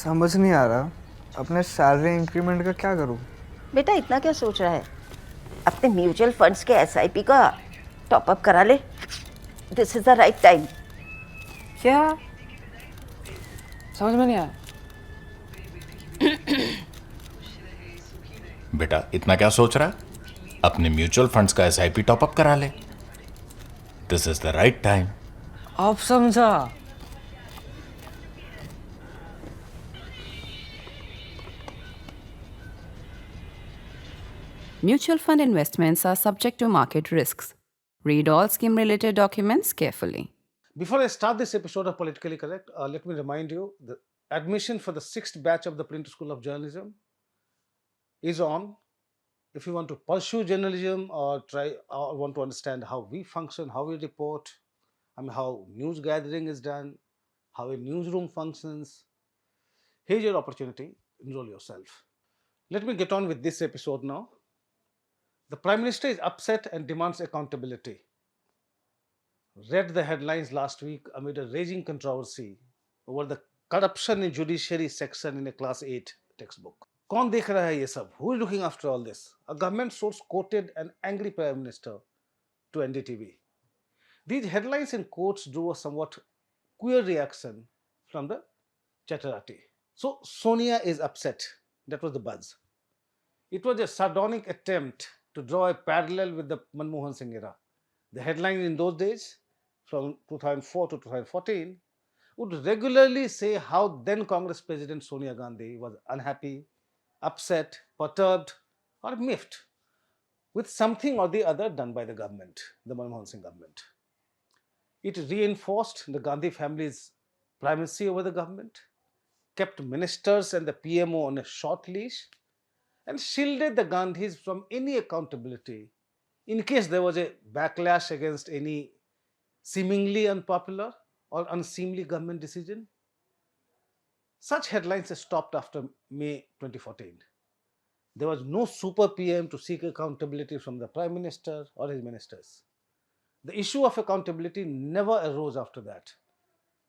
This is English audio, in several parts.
समझ नहीं आ रहा अपने सैलरी इंक्रीमेंट का क्या करूं। बेटा इतना क्या सोच रहा है? अपने म्यूचुअल फंड्स के एसआईपी का टॉप अप करा ले। This is the right time. क्या? समझ में नहीं आया। बेटा इतना क्या सोच रहा है? अपने म्यूचुअल फंड्स का एसआईपी टॉपअप करा ले। This is the right time. अब समझा। Mutual fund investments are subject to market risks. Read all scheme related documents carefully. Before I start this episode of Politically Correct, let me remind you the admission for the 6th batch of the Print School of Journalism is on. If you want to pursue journalism or want to understand how we function, how we report, how news gathering is done, how a newsroom functions, here's your opportunity. Enroll yourself. Let me get on with this episode now. The Prime Minister is upset and demands accountability. Read the headlines last week amid a raging controversy over the corruption in judiciary section in a class 8 textbook. कौन देख रहा है ये सब? Who is looking after all this? A government source quoted an angry Prime Minister to NDTV. These headlines in quotes drew a somewhat queer reaction from the Chaturati. So Sonia is upset. That was the buzz. It was a sardonic attempt to draw a parallel with the Manmohan Singh era. The headlines in those days, from 2004 to 2014, would regularly say how then Congress President Sonia Gandhi was unhappy, upset, perturbed, or miffed with something or the other done by the government, the Manmohan Singh government. It reinforced the Gandhi family's primacy over the government, kept ministers and the PMO on a short leash, and shielded the Gandhis from any accountability in case there was a backlash against any seemingly unpopular or unseemly government decision. Such headlines stopped after May 2014. There was no super PM to seek accountability from the Prime Minister or his ministers. The issue of accountability never arose after that.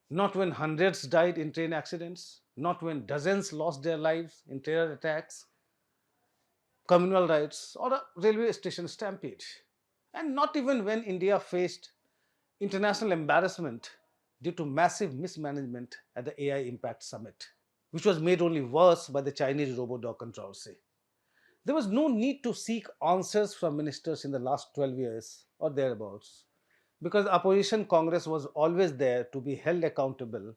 Not when hundreds died in train accidents, not when dozens lost their lives in terror attacks, communal riots, or a railway station stampede, and not even when India faced international embarrassment due to massive mismanagement at the AI Impact Summit, which was made only worse by the Chinese robo-dog controversy. There was no need to seek answers from ministers in the last 12 years or thereabouts, because opposition Congress was always there to be held accountable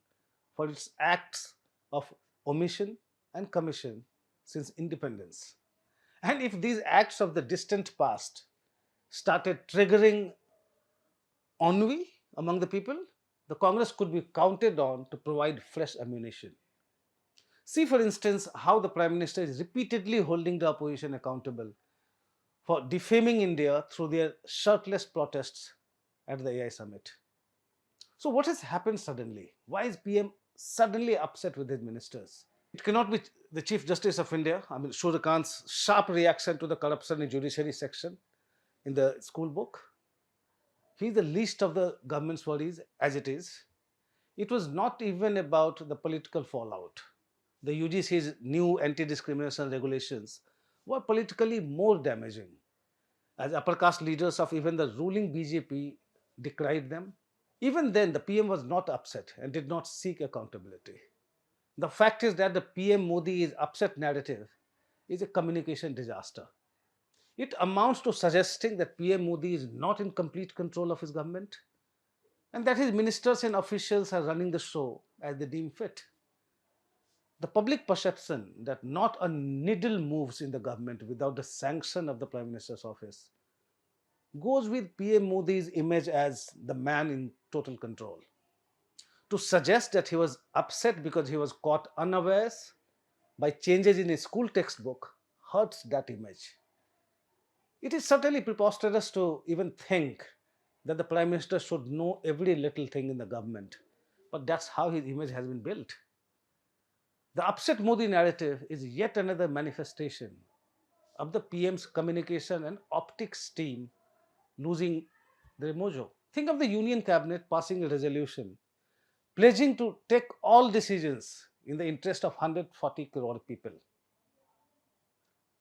for its acts of omission and commission since independence. And if these acts of the distant past started triggering ennui among the people, the Congress could be counted on to provide fresh ammunition. See, for instance, how the Prime Minister is repeatedly holding the opposition accountable for defaming India through their shirtless protests at the AI summit. So, what has happened suddenly? Why is PM suddenly upset with his ministers? It cannot be the Chief Justice of India, Surya Kant's sharp reaction to the corruption in judiciary section in the school book. He's the least of the government's worries as it is. It was not even about the political fallout. The UGC's new anti-discrimination regulations were politically more damaging, as upper caste leaders of even the ruling BJP decried them. Even then, the PM was not upset and did not seek accountability. The fact is that the PM Modi is upset narrative is a communication disaster. It amounts to suggesting that PM Modi is not in complete control of his government and that his ministers and officials are running the show as they deem fit. The public perception that not a needle moves in the government without the sanction of the Prime Minister's office goes with PM Modi's image as the man in total control. To suggest that he was upset because he was caught unawares by changes in a school textbook hurts that image. It is certainly preposterous to even think that the Prime Minister should know every little thing in the government, but that's how his image has been built. The upset Modi narrative is yet another manifestation of the PM's communication and optics team losing their mojo. Think of the Union Cabinet passing a resolution pledging to take all decisions in the interest of 140 crore people.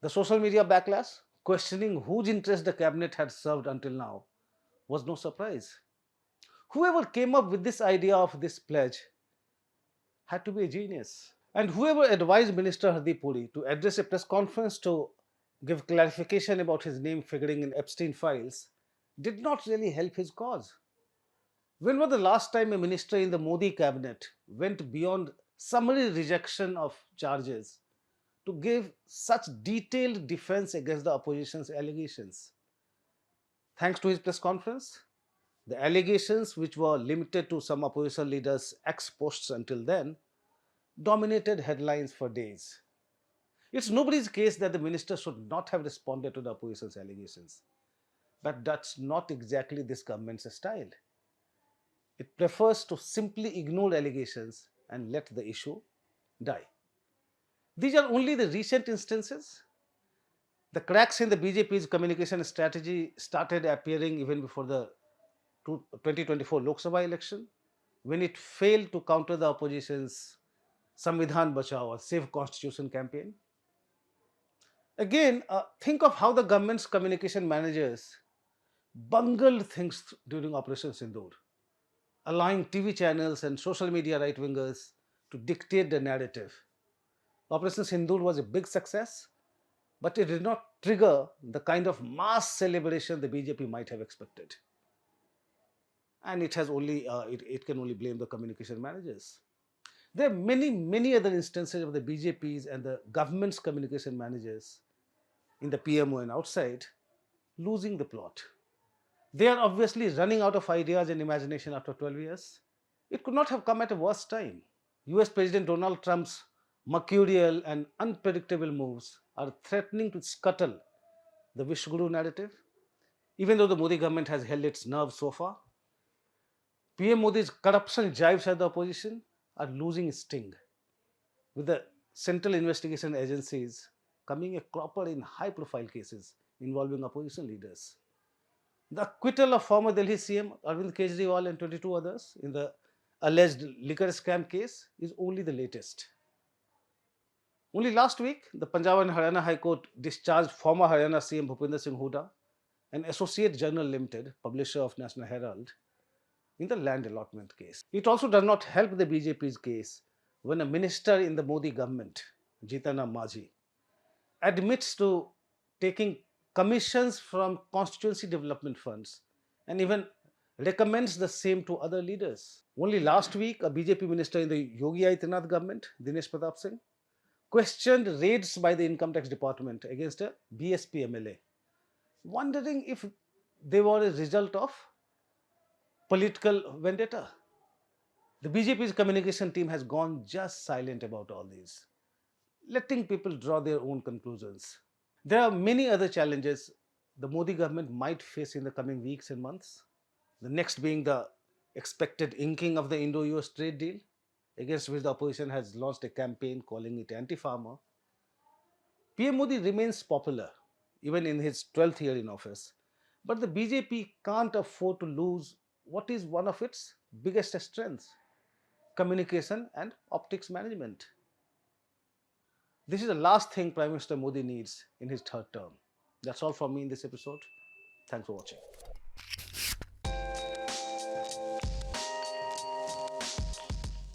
The social media backlash, questioning whose interest the cabinet had served until now, was no surprise. Whoever came up with this idea of this pledge had to be a genius. And whoever advised Minister Hardeep Puri to address a press conference to give clarification about his name figuring in Epstein files did not really help his cause. When was the last time a minister in the Modi cabinet went beyond summary rejection of charges to give such detailed defense against the opposition's allegations? Thanks to his press conference, the allegations, which were limited to some opposition leaders' ex posts until then, dominated headlines for days. It's nobody's case that the minister should not have responded to the opposition's allegations. But that's not exactly this government's style. It prefers to simply ignore allegations and let the issue die. These are only the recent instances. The cracks in the BJP's communication strategy started appearing even before the 2024 Lok Sabha election, when it failed to counter the opposition's Samvidhan Bachao or Save Constitution campaign. Again, think of how the government's communication managers bungled things during Operation Sindoor, allowing TV channels and social media right-wingers to dictate the narrative. Operation Sindoor was a big success, but it did not trigger the kind of mass celebration the BJP might have expected. And it can only blame the communication managers. There are many other instances of the BJP's and the government's communication managers in the PMO and outside losing the plot. They are obviously running out of ideas and imagination after 12 years. It could not have come at a worse time. US President Donald Trump's mercurial and unpredictable moves are threatening to scuttle the Vishguru narrative. Even though the Modi government has held its nerve so far, PM Modi's corruption jibes at the opposition are losing sting, with the central investigation agencies coming a cropper in high-profile cases involving opposition leaders. The acquittal of former Delhi CM Arvind Kejriwal and 22 others in the alleged liquor scam case is only the latest. Only last week, the Punjab and Haryana High Court discharged former Haryana CM Bhupinder Singh Hooda and Associate Journal Limited, publisher of National Herald, in the land allotment case. It also does not help the BJP's case when a minister in the Modi government, Jitana Majhi, admits to taking commissions from constituency development funds and even recommends the same to other leaders. Only last week, a BJP minister in the Yogi Adityanath government, Dinesh Pratap Singh, questioned raids by the income tax department against a BSP MLA, wondering if they were a result of political vendetta. The BJP's communication team has gone just silent about all these, letting people draw their own conclusions. There are many other challenges the Modi government might face in the coming weeks and months. The next being the expected inking of the Indo-US trade deal, against which the opposition has launched a campaign calling it anti-farmer. PM Modi remains popular even in his 12th year in office, but the BJP can't afford to lose what is one of its biggest strengths: communication and optics management. This is the last thing Prime Minister Modi needs in his third term. That's all from me in this episode. Thanks for watching.